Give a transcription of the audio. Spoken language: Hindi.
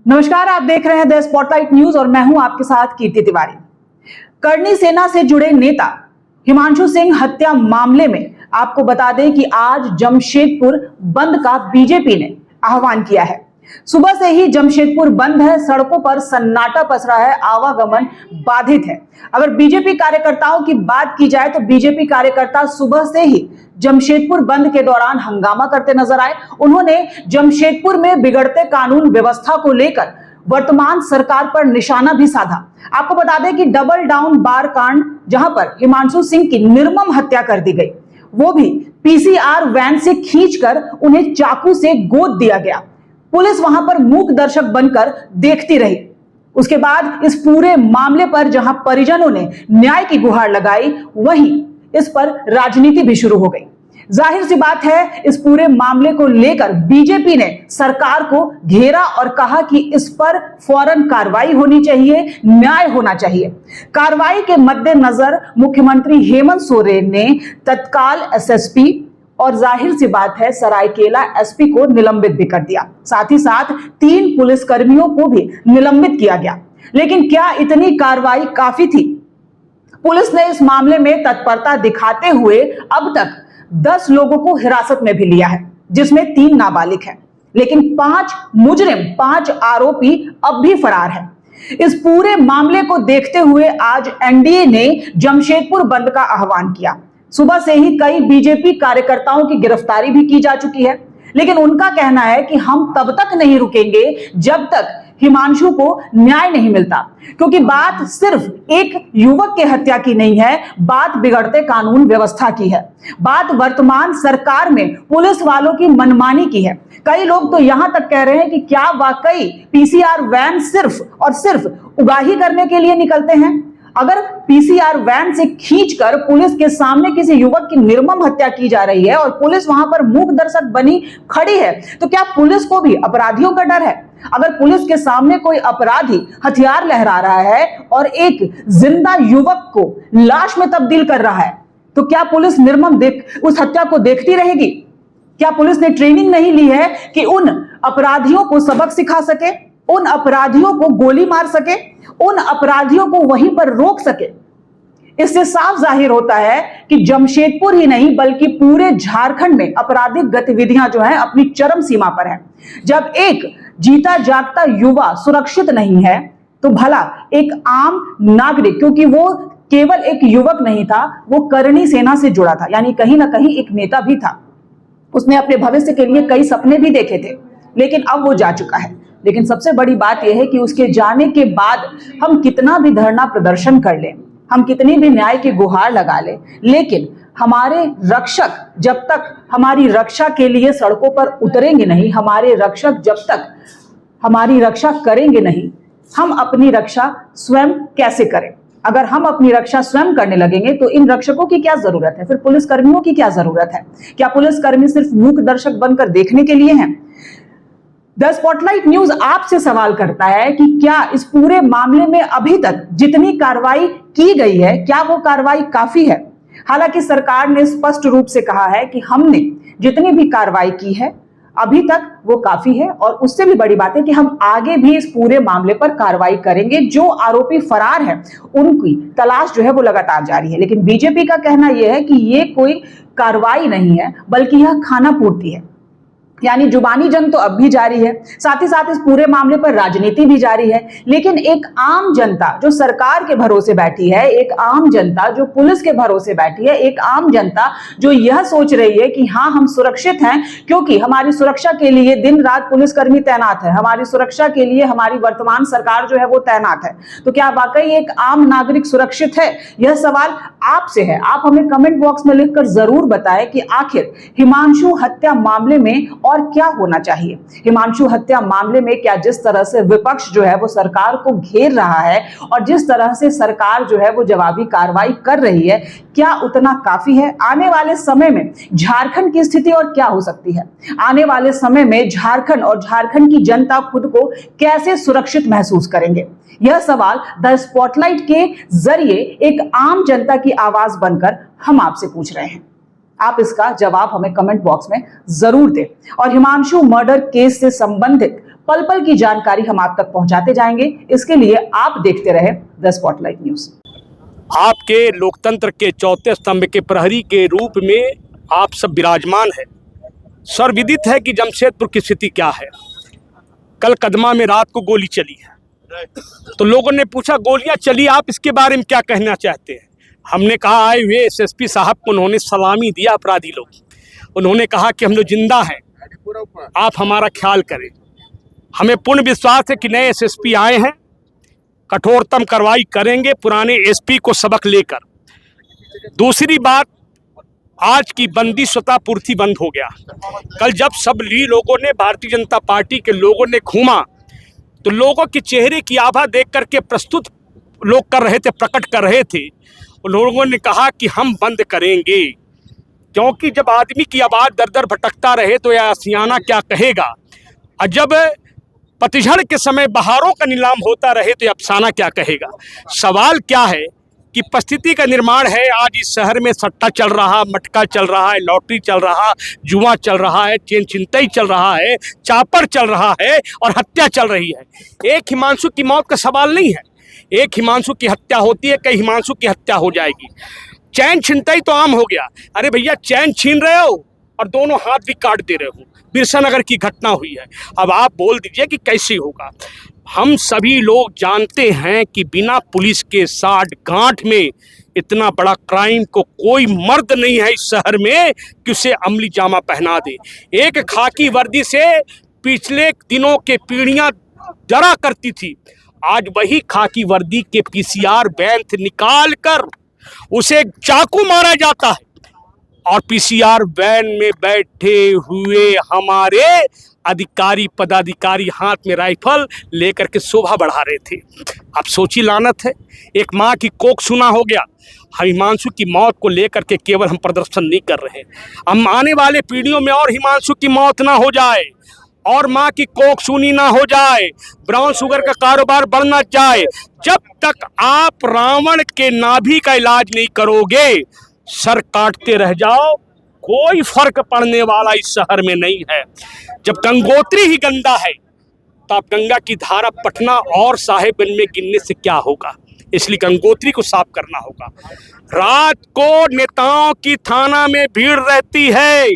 नमस्कार, आप देख रहे हैं द स्पॉटलाइट न्यूज और मैं हूं आपके साथ कीर्ति तिवारी। करनी सेना से जुड़े नेता हिमांशु सिंह हत्या मामले में आपको बता दें कि आज जमशेदपुर बंद का बीजेपी ने आह्वान किया है। सुबह से ही जमशेदपुर बंद है, सड़कों पर सन्नाटा पसरा है, आवागमन बाधित है। अगर बीजेपी कार्यकर्ताओं की बात की जाए तो बीजेपी कार्यकर्ता सुबह से ही जमशेदपुर बंद के दौरान हंगामा करते नजर आए। उन्होंने जमशेदपुर में बिगड़ते कानून व्यवस्था को लेकर वर्तमान सरकार पर निशाना भी साधा। आपको बता दें कि डबल डाउन बार कांड, जहां पर हिमांशु सिंह की निर्मम हत्या कर दी गई, वो भी पीसीआर वैन से खींचकर उन्हें चाकू से गोद दिया गया। पुलिस वहां पर मूक दर्शक बनकर देखती रही। उसके बाद इस पूरे मामले पर जहां परिजनों ने न्याय की गुहार लगाई, वहीं इस पर राजनीति भी शुरू हो गई। जाहिर सी बात है, इस पूरे मामले को लेकर बीजेपी ने सरकार को घेरा और कहा कि इस पर फौरन कार्रवाई होनी चाहिए, न्याय होना चाहिए। कार्रवाई के मद्देनजर मुख्यमंत्री हेमंत सोरेन ने तत्काल एसएसपी और जाहिर सी बात है सरायकेला एसपी को निलंबित भी कर दिया। साथ ही साथ 3 पुलिसकर्मियों को भी निलंबित किया गया। लेकिन क्या इतनी कार्रवाई काफी थी? पुलिस ने इस मामले में तत्परता दिखाते हुए अब तक 10 लोगों को हिरासत में भी लिया है, जिसमें 3 नाबालिग हैं। लेकिन 5 मुजरिम, 5 आरोपी अब भी फरार हैं। इस पूरे मामले को देखते हुए आज एनडीए ने जमशेदपुर बंद का आह्वान किया। सुबह से ही कई बीजेपी कार्यकर्ताओं की गिरफ्तारी भी की जा चुकी है, लेकिन उनका कहना है कि हम तब तक नहीं रुकेंगे जब तक हिमांशु को न्याय नहीं मिलता, क्योंकि बात सिर्फ एक युवक की हत्या की नहीं है, बात बिगड़ते कानून व्यवस्था की है, बात वर्तमान सरकार में पुलिस वालों की मनमानी की है। कई लोग तो यहां तक कह रहे हैं कि क्या वाकई पीसीआर वैन सिर्फ और सिर्फ उगाही करने के लिए निकलते हैं? अगर पीसीआर वैन से खींचकर पुलिस के सामने किसी युवक की निर्मम हत्या की जा रही है और पुलिस वहां पर मूक दर्शक बनी खड़ी है, तो क्या पुलिस को भी अपराधियों का डर है? अगर पुलिस के सामने कोई अपराधी हथियार लहरा रहा है और एक जिंदा युवक को लाश में तब्दील कर रहा है, तो क्या पुलिस निर्मम उस हत्या को देखती रहेगी? क्या पुलिस ने ट्रेनिंग नहीं ली है कि उन अपराधियों को सबक सिखा सके, उन अपराधियों को गोली मार सके, उन अपराधियों को वहीं पर रोक सके? इससे साफ जाहिर होता है कि जमशेदपुर ही नहीं बल्कि पूरे झारखंड में आपराधिक गतिविधियां जो है अपनी चरम सीमा पर है। जब एक जीता जागता युवा सुरक्षित नहीं है, तो भला एक आम नागरिक, क्योंकि वो केवल एक युवक नहीं था, वो करनी सेना से जुड़ा था, यानी कहीं ना कहीं एक नेता भी था। उसने अपने भविष्य के लिए कई सपने भी देखे थे, लेकिन अब वो जा चुका है। लेकिन सबसे बड़ी बात यह है कि उसके जाने के बाद हम कितना भी धरना प्रदर्शन कर लें, हम कितनी भी न्याय की गुहार लगा लें, लेकिन हमारे रक्षक जब तक हमारी रक्षा के लिए सड़कों पर उतरेंगे नहीं, हमारे रक्षक जब तक हमारी रक्षा करेंगे नहीं, हम अपनी रक्षा स्वयं कैसे करें? अगर हम अपनी रक्षा स्वयं करने लगेंगे तो इन रक्षकों की क्या जरूरत है? फिर पुलिसकर्मियों की क्या जरूरत है? क्या पुलिसकर्मी सिर्फ मूक दर्शक बनकर देखने के लिए हैं? द स्पॉटलाइट न्यूज आपसे सवाल करता है कि क्या इस पूरे मामले में अभी तक जितनी कार्रवाई की गई है, क्या वो कार्रवाई काफी है? हालांकि सरकार ने स्पष्ट रूप से कहा है कि हमने जितनी भी कार्रवाई की है अभी तक वो काफी है, और उससे भी बड़ी बात है कि हम आगे भी इस पूरे मामले पर कार्रवाई करेंगे। जो आरोपी फरार हैं उनकी तलाश जो है वो लगातार जारी है। लेकिन बीजेपी का कहना यह है कि ये कोई कार्रवाई नहीं है, बल्कि यह खाना पूर्ति है, यानी जुबानी जंग तो अब भी जारी है, साथ ही साथ इस पूरे मामले पर राजनीति भी जारी है। लेकिन एक आम जनता जो सरकार के भरोसे बैठी है, एक आम जनता जो पुलिस के भरोसे बैठी है, एक आम जनता जो यह सोच रही है कि हाँ हम सुरक्षित हैं क्योंकि हमारी सुरक्षा के लिए दिन रात पुलिसकर्मी तैनात है, हमारी सुरक्षा के लिए हमारी वर्तमान सरकार जो है वो तैनात है, तो क्या वाकई एक आम नागरिक सुरक्षित है? यह सवाल आपसे है। आप हमें कमेंट बॉक्स में लिखकर जरूर बताएं कि आखिर हिमांशु हत्या मामले में और क्या होना चाहिए। हिमांशु हत्या मामले में क्या जिस तरह से विपक्ष जो है वो सरकार को घेर रहा है और जिस तरह से सरकार जो है वो जवाबी कार्रवाई कर रही है, क्या उतना काफी है? आने वाले समय में झारखंड की स्थिति और क्या हो सकती है? आने वाले समय में झारखंड और झारखंड की जनता खुद को कैसे सुरक्षित महसूस करेंगे? यह सवाल द स्पॉटलाइट के जरिए एक आम जनता की आवाज बनकर हम आपसे पूछ रहे हैं। आप इसका जवाब हमें कमेंट बॉक्स में जरूर दें और हिमांशु मर्डर केस से संबंधित पल पल की जानकारी हम आप तक पहुंचाते जाएंगे। इसके लिए आप देखते रहे द स्पॉटलाइट न्यूज। आपके लोकतंत्र के चौथे स्तंभ के प्रहरी के रूप में आप सब विराजमान है। सर्वविदित है कि जमशेदपुर की स्थिति क्या है। कल कदमा में रात को गोली चली है, तो लोगों ने पूछा गोलियां चली, आप इसके बारे में क्या कहना चाहते हैं। हमने कहा आए हुए एसएसपी साहब को उन्होंने सलामी दिया। अपराधी लोग, उन्होंने कहा कि हम लोग जिंदा हैं, आप हमारा ख्याल करें। हमें पूर्ण विश्वास है कि नए एसएसपी आए हैं, कठोरतम कार्रवाई करेंगे पुराने एसपी को सबक लेकर। दूसरी बात, आज की बंदी स्वतः पूर्ति बंद हो गया। कल जब सब लोगों ने, भारतीय जनता पार्टी के लोगों ने घूमा, तो लोगों के चेहरे की आभा देख करके प्रस्तुत लोग कर रहे थे, प्रकट कर रहे थे। लोगों ने कहा कि हम बंद करेंगे, क्योंकि जब आदमी की आवाज़ दर दर भटकता रहे तो यह आशियाना क्या कहेगा, और जब पतझड़ के समय बहारों का नीलाम होता रहे तो अफसाना क्या कहेगा। सवाल क्या है कि परिस्थिति का निर्माण है। आज इस शहर में सट्टा चल रहा, मटका चल रहा है, लॉटरी चल रहा, जुआ चल रहा है, चेन चिंतई चल रहा है, चापर चल रहा है और हत्या चल रही है। एक हिमांशु की मौत का सवाल नहीं है। एक हिमांशु की हत्या होती है, कई हिमांशु की हत्या हो जाएगी। चैन छिनतई तो आम हो गया। अरे भैया, चैन छीन रहे हो और दोनों हाथ भी काट दे रहे हो। बिरसा नगर की घटना हुई है, अब आप बोल दीजिए कि कैसे होगा। हम सभी लोग जानते हैं कि बिना पुलिस के साथ गांठ में इतना बड़ा क्राइम को कोई मर्द नहीं है इस शहर में कि उसे अमली जामा पहना दे। एक खाकी वर्दी से पिछले दिनों के पीढ़ियां डरा करती थी, आज वही खाकी वर्दी के पीसीआर वैन निकाल कर उसे चाकू मारा जाता है, और पीसीआर वैन में बैठे हुए हमारे अधिकारी पदाधिकारी हाथ में राइफल लेकर के शोभा बढ़ा रहे थे। अब सोची लानत है, एक माँ की कोख सुना हो गया। हिमांशु की मौत को लेकर के केवल हम प्रदर्शन नहीं कर रहे हैं, हम आने वाले पीढ़ियों में और हिमांशु की मौत ना हो जाए और माँ की कोख सुनी ना हो जाए, ब्राउन शुगर का कारोबार बढ़ ना जाए। जब तक आप रावण के नाभि का इलाज नहीं करोगे, सर काटते रह जाओ, कोई फर्क पड़ने वाला इस शहर में नहीं है। जब गंगोत्री ही गंदा है तो आप गंगा की धारा पटना और साहेबगंज में गिनने से क्या होगा। इसलिए गंगोत्री को साफ करना होगा। रात को नेताओं की थाना में भीड़ रहती है,